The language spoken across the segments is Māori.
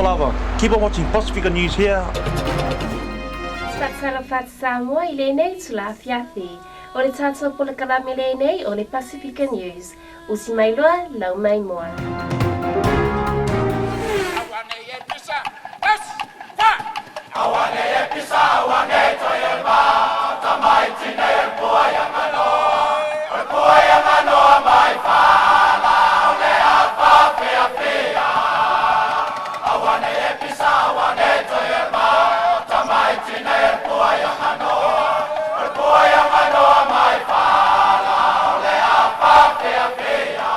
Palawa. Keep on watching Pacifica News here. Salafat Samoa i le nei tula fiafi. O le tātou pola kalame le nei o le Pacifica News. Usi mai loa, lau mai moa. Awane e pisa, awane to e ma, tamai tine e pua yangano, e pua yangano mai fala, ole a pape a pia. Awane e pisa, awane to e ma, tamai tine e pua yangano, e pua yangano mai fala, ole a pape a pia.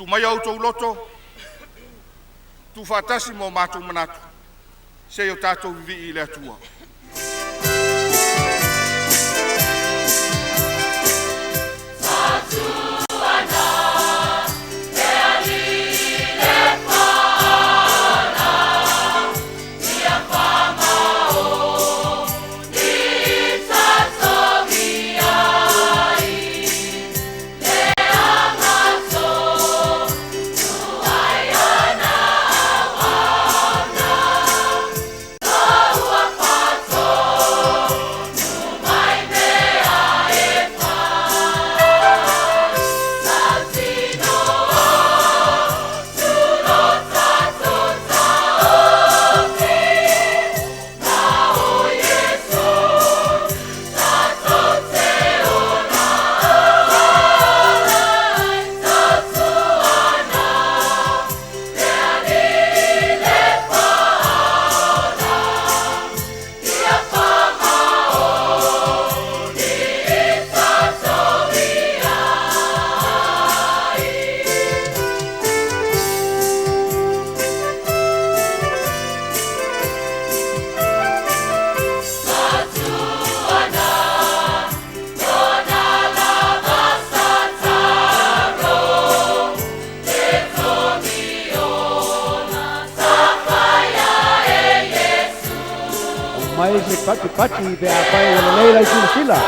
Mai au tau loto, tu whatasi mo mātou manatu, se o tātou vivi I le atua. Fala pati pe a pai o nei lai sila.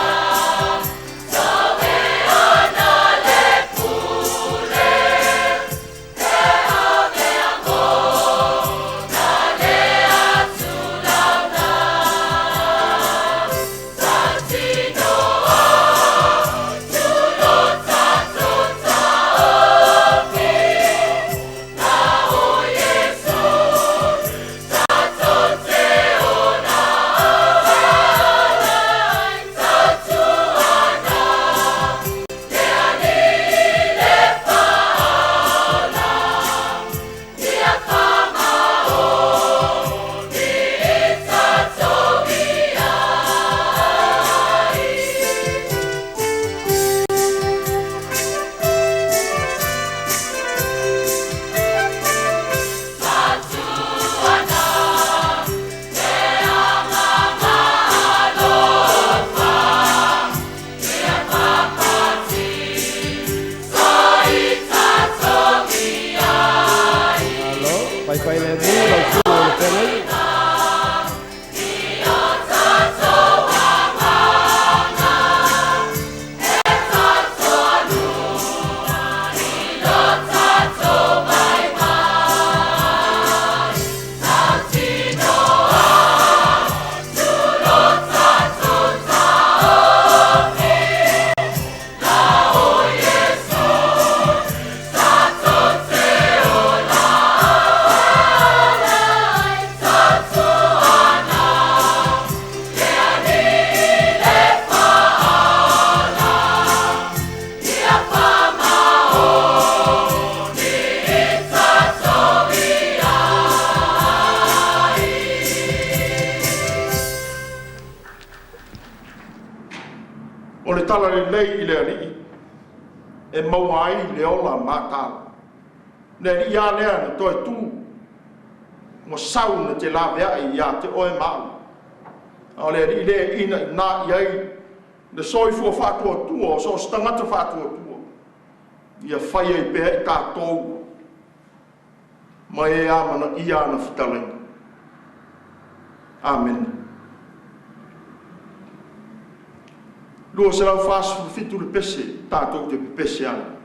O le tala le lei I le ali e maua ai le ola mātala. Ne li ia lea na toi tū mo sau na te la vea I ia te oe maa. O le li le ina I nā I ai le soi fua whātua tua o so stangata whātua tua. Ia whai ai pēa I tātou mai e amana I ana whitalenga. Amen. Lua se lau whāsu fitu le pese, tātou te pese ana.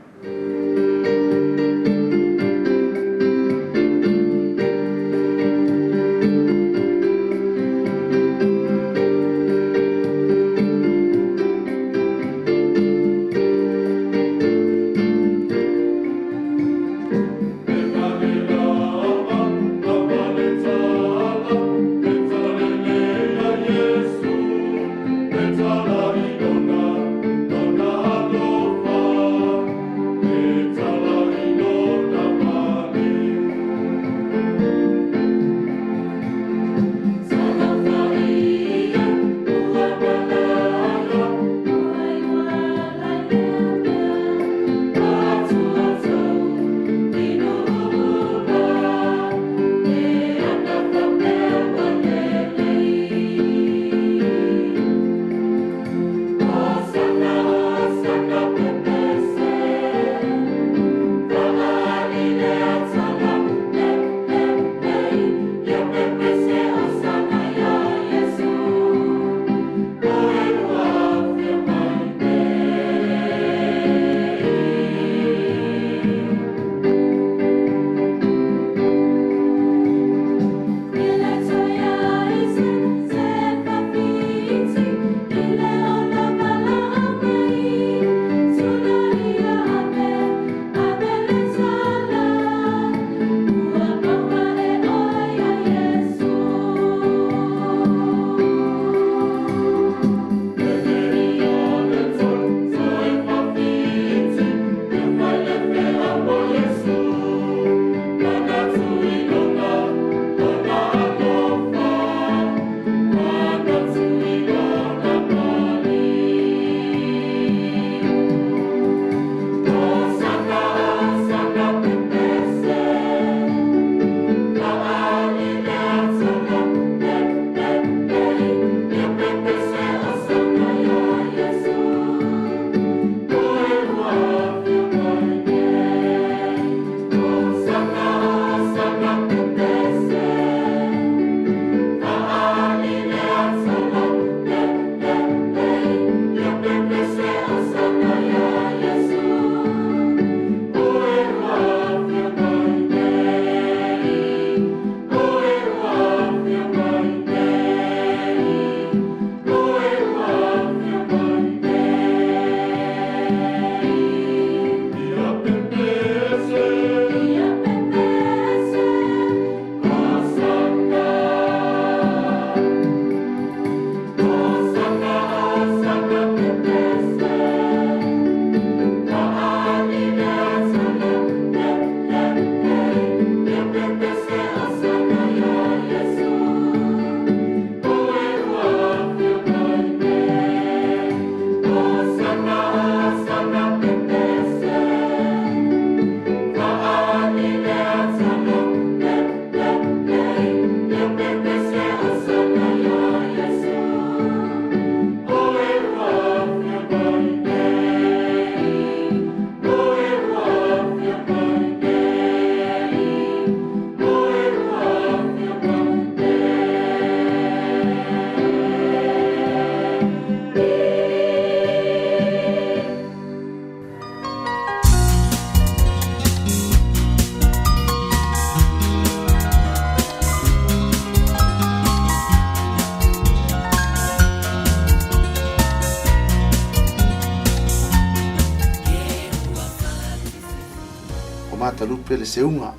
fatalupe le seunga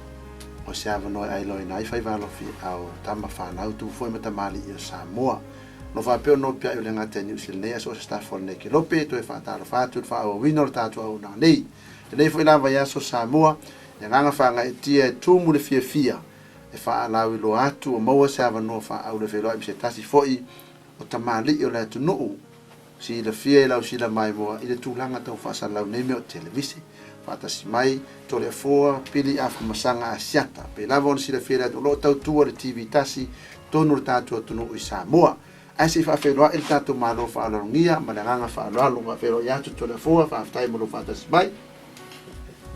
o se avanoa ai loi nai fai valofi au tama whanau tu foi mata mali i o Samoa. No whapeo no pia i le ngata New Zealand nei aso staff for neki lope to e whataro whatu wha au wino tatu au na nei. Te nei foi lava i aso Samoa e nganga whanga e tia e tumu le fia e wha alawi lo atu o maua se avanoa wha au le wheloa i se tasi foi o tamali i o le atu nuu. Si la fia i lau si la mai moa i le tūlanga tau whasa lau nei meo televisi. Fatasi mai to le foa pili afu masanga asiata pe lava on sila fera to lo tau tua le TV tasi tonu tatu tunu i Samoa ai se fa fero el tatu malo fa alongia malanga fa alo nga fero ya to le foa fa tai mo fatasi mai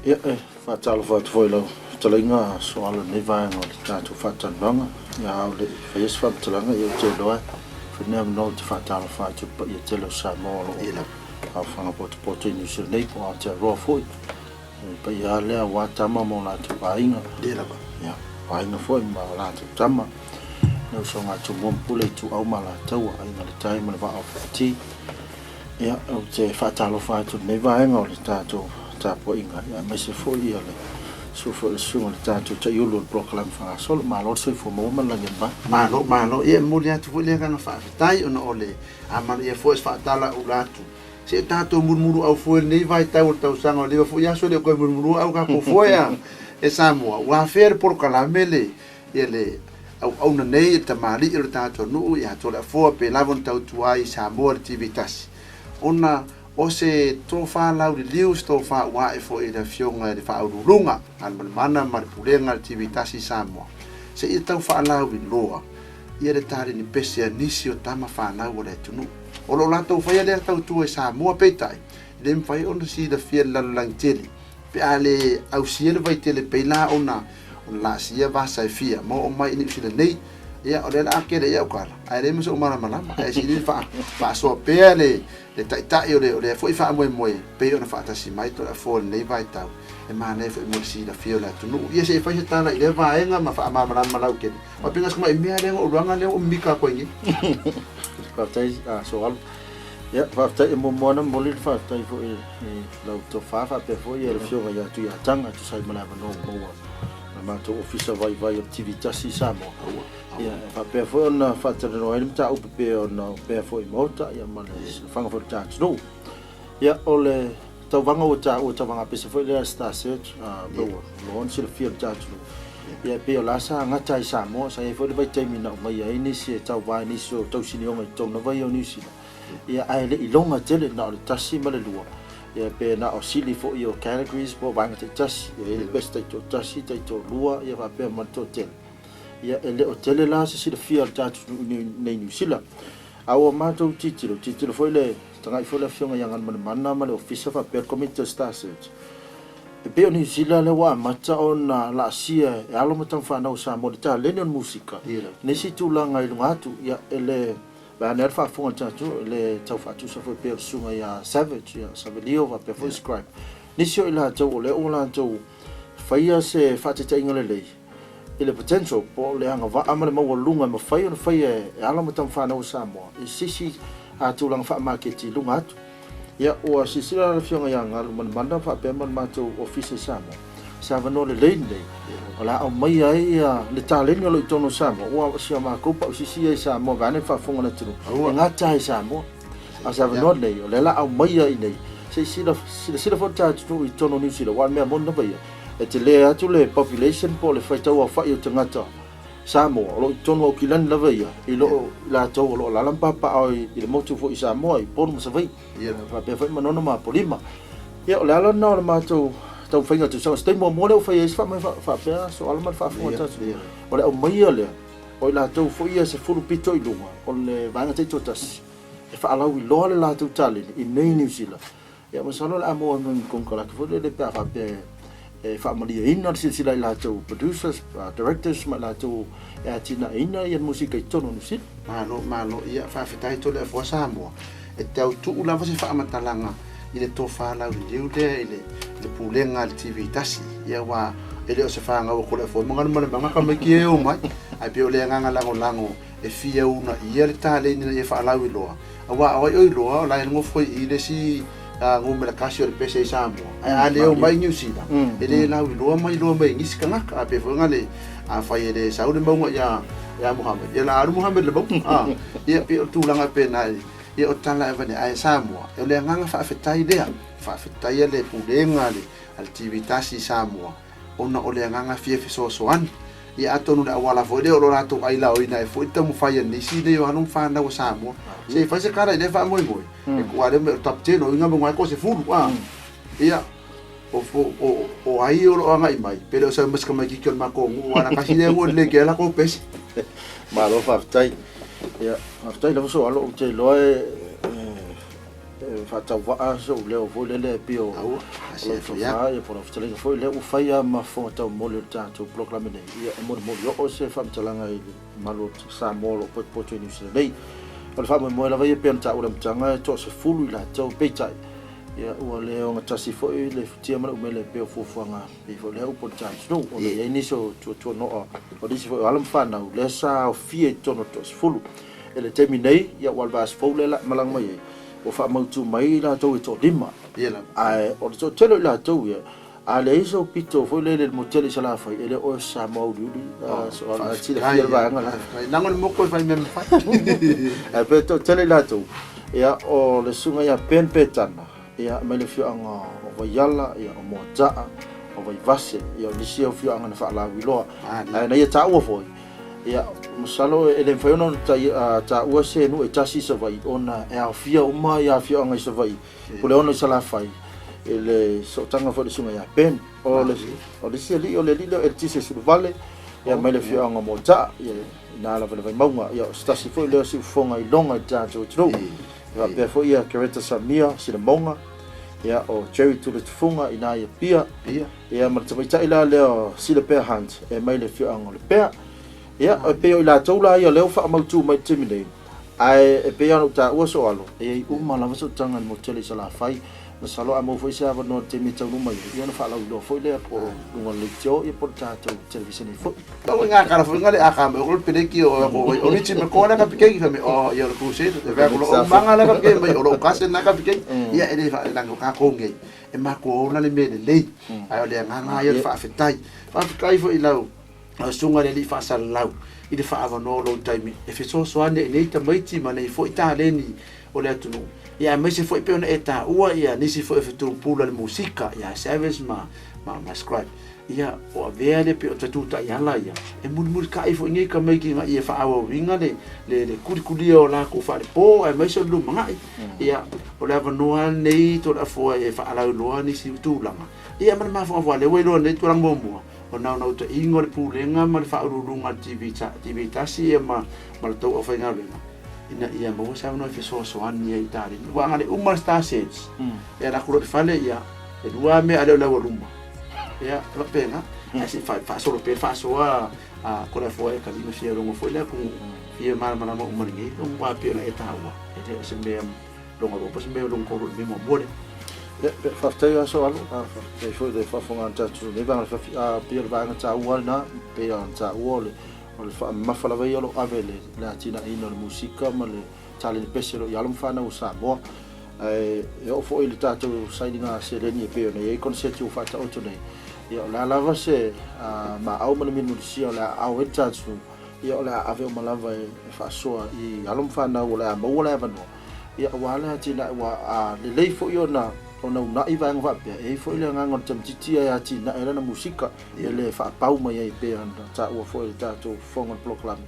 ia fa talo fa to lo talinga so alo ne va no tatu fa tananga ya le fa fa talanga ia te doa fa nem no te fa talo fa to pa ia te lo Samoa lo ia a whanga poto New Zealand nei po a te roa foi. Pa ia lea wā tama mo nā tu wāinga. Dera ba. Ia, wāinga foi ma nā tu tama. Nau so ngā tu mompule tu au ma la taua ainga le tai mana wā au whati. Ia, au te whātalo whātu nei wāinga o le tātou tāpo inga. Ia, mai se foi ia le. So fo le sunga le tātou ta iulu le proclaim whanga solo. Ma lor soi fo mauma langen ba. Malo, ia muli atu foi lea kana whaafitai ona ole. Amana ia foi whaatala ulatu. Se tato murmuru au foi nei vai tau sanga le foi aso le ko murmuru au ka ko foi e Samoa wa fer por calamele ele au na nei te mali i tato no ia to la foi pe lavon tau tuai Samoa tivitas ona o se to fa lau de lius to fa wa e foi da fionga de fa urunga al mana mar pulenga tivitas i Samoa se i tau fa lau bi loa ia de tari ni pese nisio tama fa na o le tunu o lo lato fai le tau tu e Samoa petai le fai ona si da fia la langteli pe ale au siele vai tele pela ona la sia va sai fia mo o mai ni sile nei ia o le la ke le ia kala ai le mo mara malama ai si fa so pe le tai o le foi fa mo pe ona fa ta si mai to la fo nei vai tau e mane foi mo si da fia la tunu ia se fai ta la ile va enga ma fa ma malau ke o pingas kuma me ale o ranga le o mika ko ngi Whaftai soal. Ia, whaftai e momoana moli whaftai fo e lau to whafa pe fo e le whionga ia tu ia tanga tu sai mana no moa. Na mato ofisa vai o TV tasi Samoa. Ia, whape fo ona whatare no elim ta upe pe ona pe fo i mota ia mana whanga fo tātu no. Ia, ole tau wanga o tau wanga pese fo i lea Star Search loa. Loon sila whia tātu no. Ia pe o lasa ngata i Samoa sa e fo le vai taimi na mai ai ni se tau vai ni so tau sini o mai tau na vai o ni sila ia ai le ilonga tele na o tasi ma le lua ia pe na o sili fo i o categories po vanga te tasi ia le best te tasi te to lua ia va pe ma to tele ia ele o tele la se sila fia tatu nei New Zealand au ma to titilo fo le tanga fo le fionga yang mana ma le officer fa per committee Star Search e pe New Zealand le wa mata ona la sia e alo mata fa na usa mo ta le non musika ne si tu la ngai lunga tu ya ele ba ner fa fo tatu le tau fa tu sa fo pe sunga ya savage ya savelio va pe fo scribe ni si o la tu le o la tu fa ia se fa te ingole le ele potential po le anga va amale mo lunga mo fa ia e alo mata fa na usa mo e si a tu lang fa market lunga tu ia o sisila la fionga yang al man fa pe man mato office Samoa sa va no le nei ola o mai ai ia le talen lo tono Samoa o sia ma ko pa sisi ai Samoa va ne fa fonga na tu ngata ai Samoa a sa va no le o le la o mai ai nei se sila fo ta tu i tono New Zealand wa me mon na vai e te le atu le population po le fa tau fa i te ngata Samoa lo tono o kilan la vai i lo la tau lo la lampa pa ai i le motu fo i Samoa i pon mo sa vai ia va pe fa manono ma polima ia o le ala na ma tau fainga tu sa stai mo le fa ia fa pe so alma fa fo ta o le o mai le o la tau fo ia se fulu pito i lunga o le vanga te totas e fa ala wi lo le la tau tali i nei New Zealand ia mo salo la mo con cola fo le pe fa pe e fa malia ina sila la tau producers directors ma la tau e atina ina ia musika i tono New Zealand malo ia fa fitai to le fo Samoa e tau tu la fa se fa matalanga i le tofa la riu le pulenga le TV tasi ia wa ele o se fa nga ko le fo mo ngana ka me ki o mai ai pe o le nga lango e fia una ia le tale ni e fa la wi loa wa o loa la ngo foi i le si ngume la kasi o le pese Samoa ai ale o mai New Zealand ele la lo mai ngisi kanga a pe fo ngale a fai ele sa o le maunga ya Muhammad ya la Muhammad le bau ia pe tu langa pe na ia o tala vane ai Samoa o le nganga fa fetai le pulenga le activitasi Samoa ona o le nganga fie so ia atonu le awala fo le o lo rato ai la o ina e fo tamu fai ni si le o anu fa na o Samoa se fa se cara le fa moi e kwa le top 10 o inga mo ko se fulu ia o ai o lo anga mai pero sa mas kama ki ma ko wana kasi le o le ke la ko pes ma lo fa tai ia fa le so alo te lo fa ta va so le o vo le pio se fo ya e por ofte le fo le o fa ya ma fo ta mo le ta to proclame ne ia mo yo o se fa mtalanga i malo sa mo lo po ni se dei o fa mo la va pe ta o le mtanga to se fulu la to pe tai ia o le o ngata fo le futia ma o le pe fo fanga e fo le o po ta no o le ni so to no o di fo alam fa na le sa o fie to no to se fulu ele terminei ia wal vas fo le la malang mai o fa mautu mai la to to dima ia ai o to telo la to ia ale iso pito fo le motel sala fa ele o sa maudi so ala tira fia va ngala nangon mo ko fa mem fa e pe to tele la to ia o le sunga ia pen petana ia me le fio anga o va yala ia o moja o va vase ia le sio fio anga fa la wilo ai na ia ta o fo ia masalo ele foi no ta o se no e tasi se vai ona e a fia uma ia fia anga se vai ko le ona sala fai ele so tanga fo le sunga ia pen o le se li o le lilo e tisi su vale ia me le fio anga moja ia na la vai maunga ia stasi fo le su fonga i longa ta to tro ia pe fo ia kereta samia si le monga ia o cherry to le funga ina ia pia ia ma tsa ila le si le pe hand e me le fio anga le pe ia pe o la tola ia le fa mautu mai timine ai e pe ana ta o so alo e uma la so tanga mo tele sala fai na salo amo foi sa va no temi tau mai ia na fa la do foi le po ngo le tio e portato televisione fo tau nga cara foi ngale aka me gol pede ki o ni me ko na ka pike ki me o ia lo puse te va ko manga la ka pike me o lo kase na ka pike ia ele fa na ka ko ngai e ma ko na le me le ai o le nga ia fa fetai fo ilau a sunga le li fa sa lau i le fa ava no lo time e fe so ane nei ta maiti ma nei fo ita leni o le atu ia mai se foi pe ona eta ua ia nisi foi fe tu pula le musika ia service ma scribe ia o avele pe o tatu ta ia la ia e mul ka i fo ngi ka mai ki ia fa awa winga le kuli o la ko fa le po e mai se lu manga ia o le ava no nei to la fo e fa ala lo nisi tu langa ia ma fo le we lo nei tu lang mo o na to ingo le pulenga ma le fa urunga TV tasi e ma to o fa ngale ina ia mo sa no fe so ani ai tari wa ngale umar star sets ya la kuro fale ia e dua me ale la rumba ia la pena asi fa so lo pe fa so a ko la fo e ka dino sia longo fo le ku ia mal mo umar ngi un wa pe la etawa e te se me longo po se me longo ko me mo bole fa te so alo e fo de fa fonga ta tu ne va fa pe va ta na pe ta wole o le fa ma fa la vai o avele la tina ina le musica ma le tale le pesero ia lo fa na usa mo e o fo ile ta tu sailinga se le ni pe o nei concept u fa ta o tu nei ia la lava se ma au ma le musica la au eta tu ia la ave o ma lava e fa so i ia lo fa na o la mo la va no ia wala tina wa le lei fo io na ona una iva ngwa pe e fo ile nga ngon tam titia ya ti na era na musika ele fa pau mai ai pe anda ta o fo ta to fonga proclam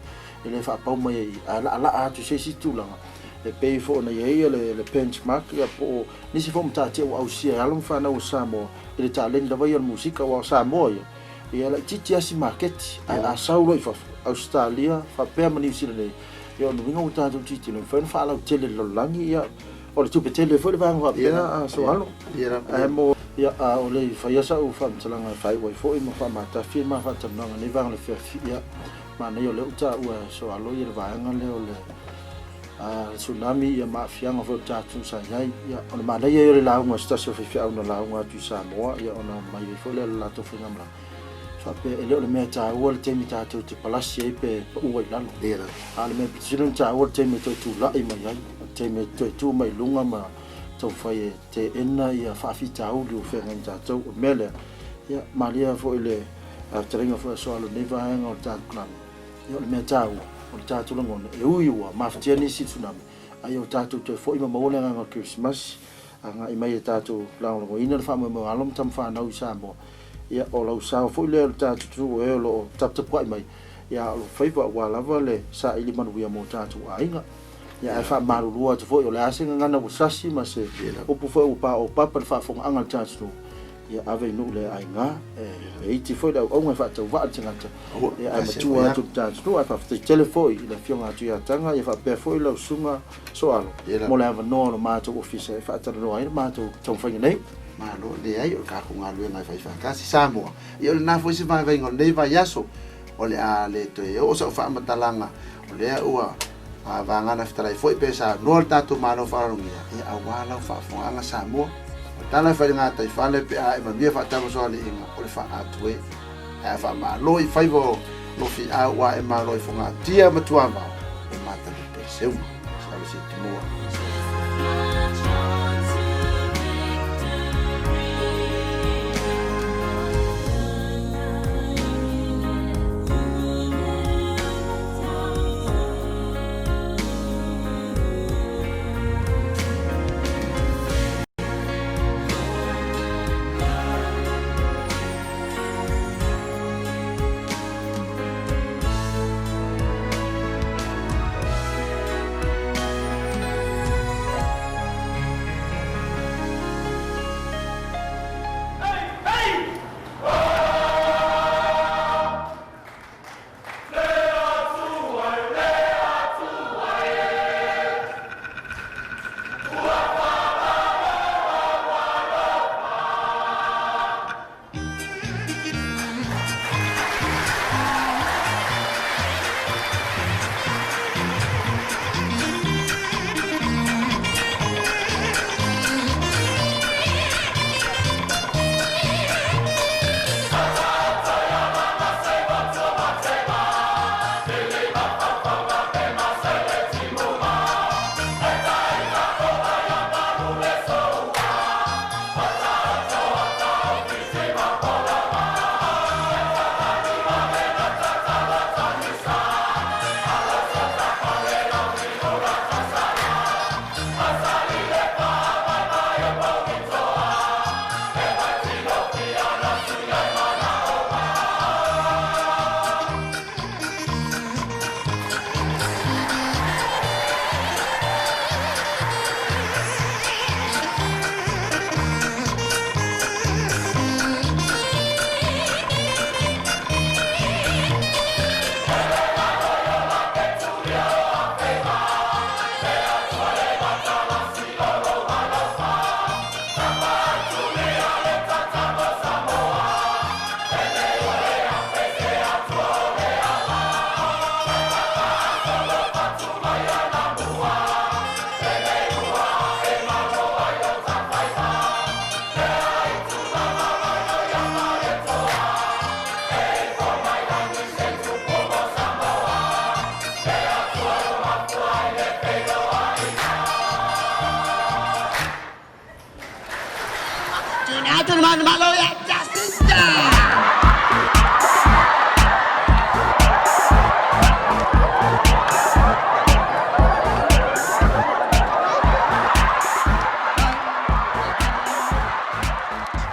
ele fa pau mai ai ala tu se si tu la e pe fo na ye le benchmark ya po ni si fo mta te o ausia ala mfa na o samo ele ta le ndava ya musika wa samo ya la titia si market a saulo fa Australia fa pe mani si le yo no vinga uta tu titi le fa la tele lo langi ya o le tupe tele foi le vanga pena so alo e mo ia o le faia sa u fam tsalanga fai wai foi mo fa mata firma fa tana ni vanga le fia ma ne yo le uta u so alo ia vanga le o le tsunami ia ma fianga fo ta tu sa yai ia o ma le ia le la un sta so fia una la un tu sa mo ia ona mai fo le la to finga mra fa pe ele o le me ta o le temi ta tu te palasi e pe u wai lalo ale me pitsilun ta o le temi tu la i mai ai temi tu mai lunga ma tau whai te ena ia whaafita uli o whenga i tātou o mele. Ia maria fo ile te ringa fo so alo nei vahenga o tātou klami. Ia o le mea tāu o le tātou langona e ui ua mawhatia nisi tsunami. Ai o tātou te fo ima maole ngā Christmas. Anga i mai e tātou lango ina le whaamua mo alom tam whanau i Samoa. Ia o lau sao fo ile o tātou tu e o lo taptapua i mai. Ia o lo whaipa ua lava le sa ili manuia mo tātou a inga. Ia e wha marurua te fo i o le asenga ngana o sasi ma se opu fo i upa o papa le whaafonga anga le tātou. Ia ave no le ai nga e iti foi da o ngai fa tau va tangata ia ai matua tu tātou ai fa te telefoi la fionga tu ia tanga ia fa pe foi la sunga so alo mo le ava no ma tu office fa tau no ai ma tu tau fa nei ma lo le ai o ka ko nga lu ngai fa kasi Samoa ia le na foi se vai ngol nei vai yaso o le a le to e o sa fa matalanga o le ua a va ngana fitara foi pesa no tātou ma no fa rungia ia a wala fa anga Samoa tala fa nga tai fale pe ai ma via fa tava so ali inga o le fa atue a fa ma loi fa vo no fi a wa e ma loi fo nga tia ma tua ma e ma ta pe seu sa le si mo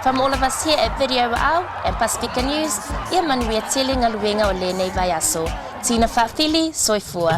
From all of us here at Video Au and Pacifica News, ia manuia tele ngaluenga o lenei vai aso. Tina Fa'afili, soifua.